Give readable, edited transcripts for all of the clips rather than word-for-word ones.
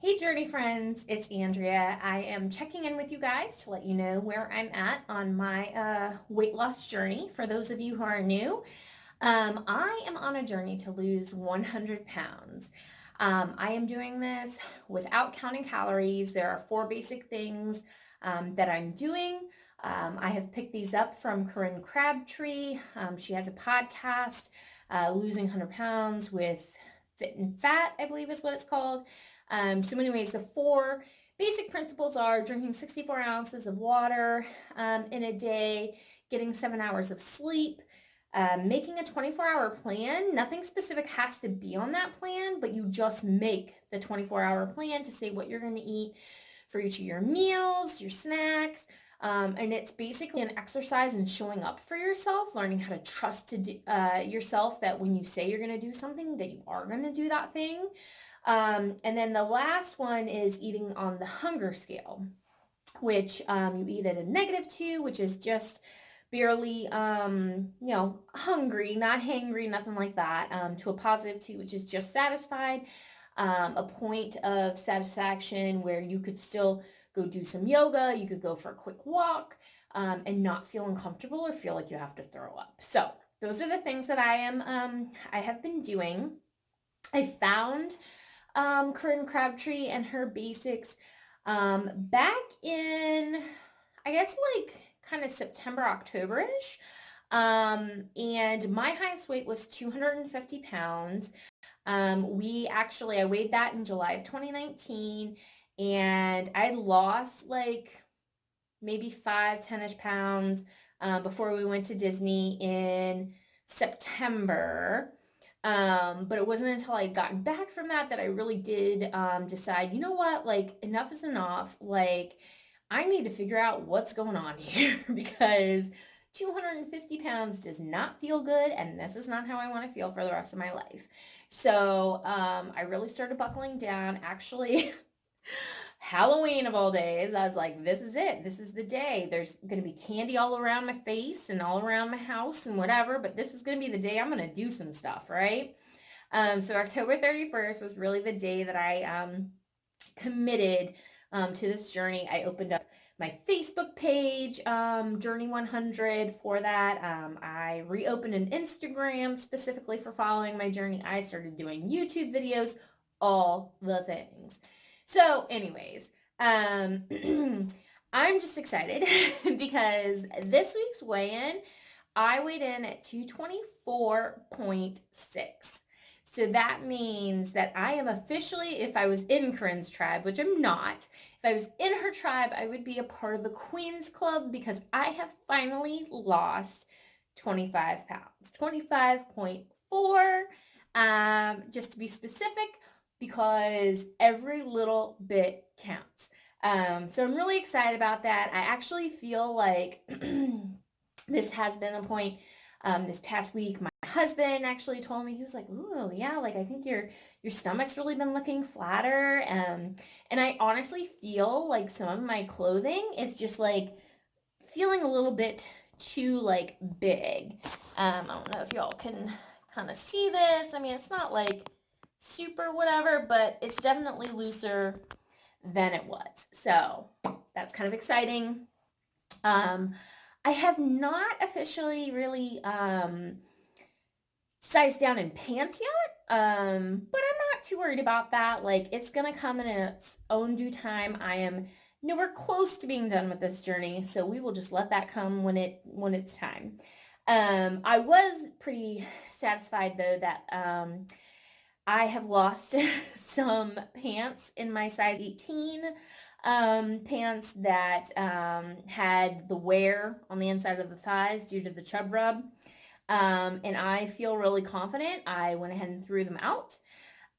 Hey Journey friends, it's Andrea. I am checking in with you guys to let you know where I'm at on my weight loss journey. For those of you who are new, I am on a journey to lose 100 pounds. I am doing this without counting calories. There are four basic things that I'm doing. I have picked these up from Corinne Crabtree. She has a podcast, Losing 100 Pounds with Fit and Fat, I believe is what it's called. So anyways, the four basic principles are drinking 64 ounces of water in a day, getting 7 hours of sleep, making a 24-hour plan. Nothing specific has to be on that plan, but you just make the 24-hour plan to say what you're going to eat for each of your meals, your snacks. And it's basically an exercise in showing up for yourself, learning how to trust yourself that when you say you're going to do something, that you are going to do that thing. And then the last one is eating on the hunger scale, which you eat at a -2, which is just barely, hungry, not hangry, nothing like that, to a +2, which is just satisfied, a point of satisfaction where you could still go do some yoga, you could go for a quick walk, and not feel uncomfortable or feel like you have to throw up. So those are the things that I have been doing. I found Corinne Crabtree and her basics back in, I guess, like kind of September, October-ish. And my highest weight was 250 pounds. I weighed that in July of 2019, and I lost like maybe 10-ish pounds before we went to Disney in September. But it wasn't until I had gotten back from that I really did decide, you know what, like enough is enough. Like I need to figure out what's going on here because 250 pounds does not feel good, and this is not how I want to feel for the rest of my life. So I really started buckling down. Actually, Halloween of all days, I was like, this is it. This is the day. There's going to be candy all around my face and all around my house and whatever, but this is going to be the day I'm going to do some stuff, right? So October 31st was really the day that I committed to this journey. I opened up my Facebook page, Journey 100 for that. I reopened an Instagram specifically for following my journey. I started doing YouTube videos, all the things. So anyways, I'm just excited because this week's weigh-in, I weighed in at 224.6. So that means that I am officially, if I was in Corinne's tribe, which I'm not, if I was in her tribe, I would be a part of the Queen's Club because I have finally lost 25 pounds, 25.4, just to be specific, because every little bit counts. So I'm really excited about that. I actually feel like this has been a point this past week. My husband actually told me, he was like, ooh, yeah, like I think your stomach's really been looking flatter. And I honestly feel like some of my clothing is just like feeling a little bit too like big. I don't know if y'all can kind of see this. I mean, it's not like super whatever, but it's definitely looser than it was. So that's kind of exciting. I have not officially really sized down in pants yet, but I'm not too worried about that. Like it's gonna come in its own due time. I am nowhere close to being done with this journey, so we will just let that come when it's time. I was pretty satisfied though that I have lost some pants in my size 18 pants that had the wear on the inside of the thighs due to the chub rub. And I feel really confident. I went ahead and threw them out.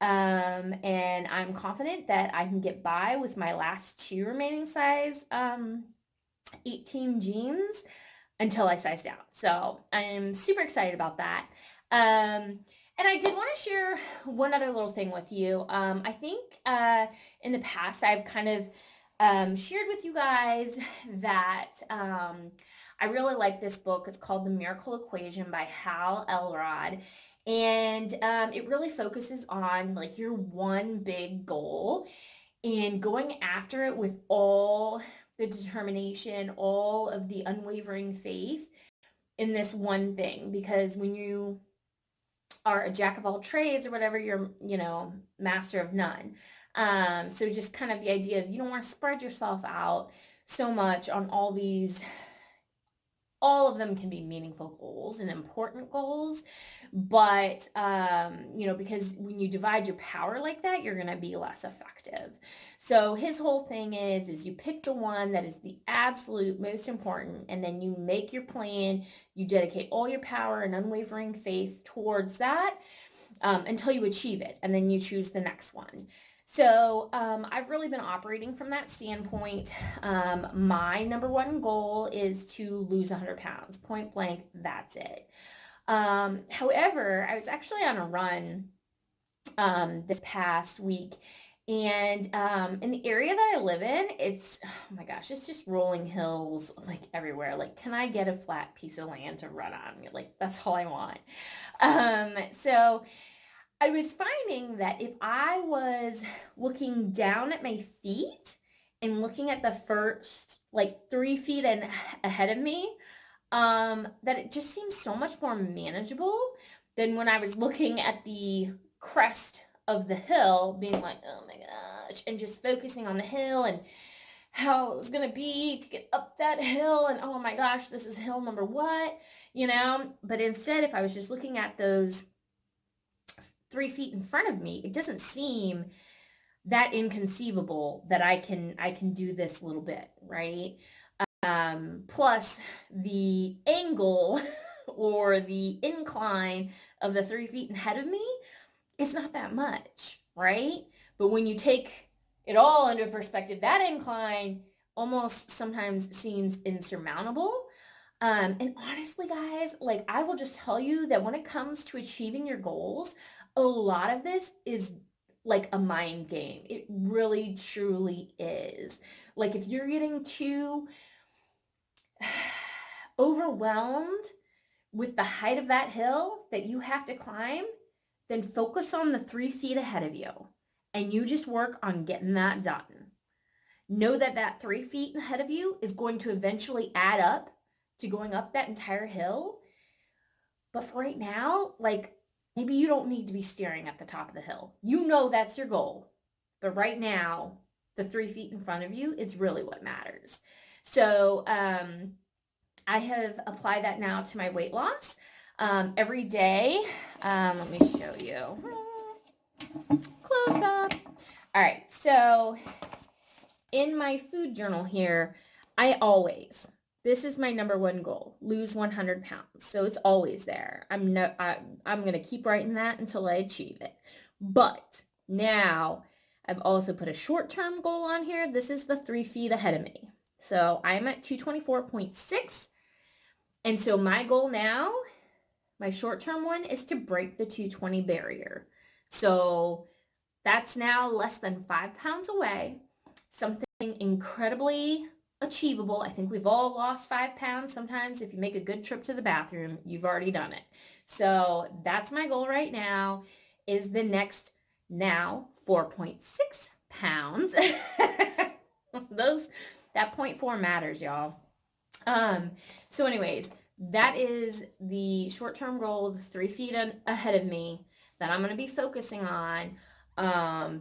And I'm confident that I can get by with my last two remaining size 18 jeans until I size down. So I'm super excited about that. And I did want to share one other little thing with you. I think in the past I've kind of shared with you guys that I really like this book. It's called The Miracle Equation by Hal Elrod. And it really focuses on like your one big goal and going after it with all the determination, all of the unwavering faith in this one thing. Because when you are a jack of all trades or whatever, you're, master of none. So just kind of the idea of you don't want to spread yourself out so much on all of them can be meaningful goals and important goals, but because when you divide your power like that, you're going to be less effective. So his whole thing is you pick the one that is the absolute most important, and then you make your plan, you dedicate all your power and unwavering faith towards that until you achieve it, and then you choose the next one. So I've really been operating from that standpoint. My number one goal is to lose 100 pounds, point blank, that's it. However, I was actually on a run this past week, and in the area that I live in, it's, oh my gosh, it's just rolling hills like everywhere. Like, can I get a flat piece of land to run on? Like, that's all I want. So I was finding that if I was looking down at my feet and looking at the first like 3 feet and ahead of me, that it just seems so much more manageable than when I was looking at the crest of the hill, being like, oh my gosh, and just focusing on the hill and how it was going to be to get up that hill, and oh my gosh, this is hill number what, But instead, if I was just looking at those 3 feet in front of me, it doesn't seem that inconceivable that I can do this little bit, right? Plus the angle or the incline of the 3 feet ahead of me is not that much, right? But when you take it all into perspective, that incline almost sometimes seems insurmountable. And honestly, guys, like I will just tell you that when it comes to achieving your goals, a lot of this is like a mind game. It really, truly is. Like if you're getting too overwhelmed with the height of that hill that you have to climb, then focus on the 3 feet ahead of you and you just work on getting that done. Know that that 3 feet ahead of you is going to eventually add up to going up that entire hill. But for right now, like maybe you don't need to be staring at the top of the hill. You know that's your goal. But right now, the 3 feet in front of you is really what matters. So I have applied that now to my weight loss. Every day, let me show you. Close up. All right, so in my food journal here, this is my number one goal, lose 100 pounds. So it's always there. I'm going to keep writing that until I achieve it. But now I've also put a short-term goal on here. This is the 3 feet ahead of me. So I'm at 224.6. And so my goal now, my short-term one, is to break the 220 barrier. So that's now less than 5 pounds away. Something incredibly achievable. I think we've all lost 5 pounds. Sometimes if you make a good trip to the bathroom, you've already done it. So that's my goal right now, is the next now 4.6 pounds. That 0.4 matters, y'all. So anyways, that is the short-term goal, the 3 feet ahead of me that I'm going to be focusing on,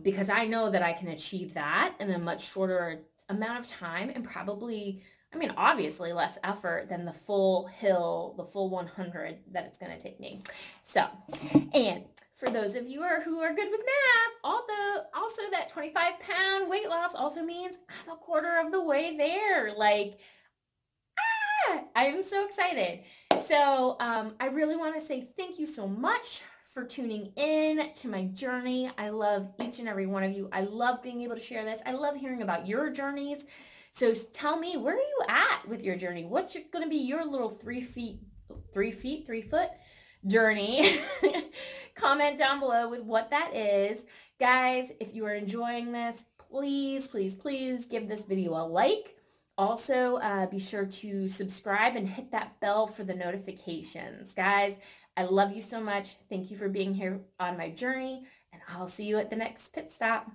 because I know that I can achieve that in a much shorter amount of time and probably, obviously less effort than the full hill, the full 100 that it's going to take me. So, and for those of you who are good with math, also that 25-pound weight loss also means I'm a quarter of the way there. Like, I am so excited. So I really want to say thank you so much for tuning in to my journey. I love each and every one of you. I love being able to share this. I love hearing about your journeys. So tell me, where are you at with your journey? What's going to be your little 3 foot journey? Comment down below with what that is. Guys, if you are enjoying this, please, please, please give this video a like. Also, be sure to subscribe and hit that bell for the notifications. Guys, I love you so much. Thank you for being here on my journey, and I'll see you at the next pit stop.